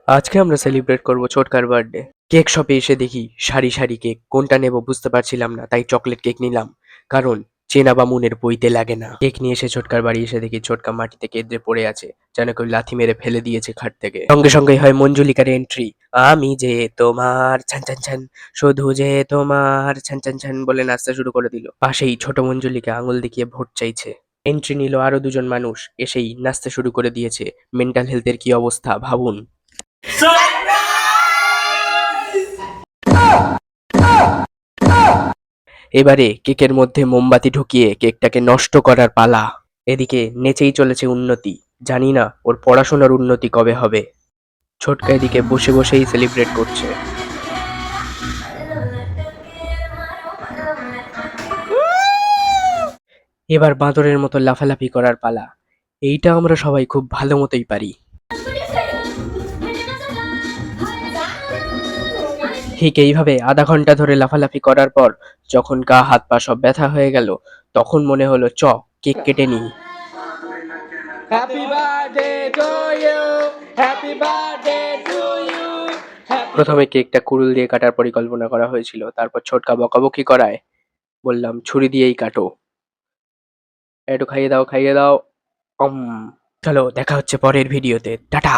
আজকে আমরা সেলিব্রেট করব ছোটকার বার্থডে। কেক শপে এসে দেখি সারি সারি কেক, কোনটা নেব বুঝতে পারছিলাম না, তাই চকলেট কেক নিলাম। কারণ চেনা বা মনের বইতে লাগে না। কেক নিয়ে এসে ছোটকার বাড়ি এসে দেখি ছোটকা মাটিতে কেঁদে পড়ে আছে, যেন কেউ লাথি মেরে ফেলে দিয়েছে খাট থেকে। সঙ্গে সঙ্গে হয় মঞ্জুলিকার এন্ট্রি। আমি যে তোমার ছান ছান ছান, শুধু যে তোমার ছান ছান ছান বলে নাচতে শুরু করে দিল। পাশেই ছোট মঞ্জুলিকা আঙুল দেখিয়ে ভোট চাইছে। এন্ট্রি নিল আরো দুজন মানুষ, এসেই নাচতে শুরু করে দিয়েছে। মেন্টাল হেলথের কি অবস্থা ভাবুন। এবারে কেকের মধ্যে মোমবাতি ঢুকিয়ে কেকটাকে নষ্ট করার পালা। এদিকে নেচেই চলেছে উন্নতি। জানি না ওর পড়াশোনার উন্নতি কবে হবে। ছোটকা এদিকে বসে বসেই সেলিব্রেট করছে। এবার বাঁদরের মতো লাফালাফি করার পালা। এইটা আমরা সবাই খুব ভালো মতোই পারি। ঠিক এইভাবে আধা ঘন্টা ধরে লাফালাফি করার পর যখন গা হাত পা সব ব্যথা হয়ে গেল, তখন মনে হলো কেক কেটে নিই। Happy birthday to you. Happy birthday to you. প্রথমে কেকটা কুড়ুল দিয়ে কাটার পরিকল্পনা করা হয়েছিল, তারপর ছোটকা বকাবকি করায় বললাম ছুরি দিয়েই কাটো। একটু খাইয়ে দাও খাইয়ে দাও। চলো দেখা হচ্ছে পরের ভিডিওতে, টাটা।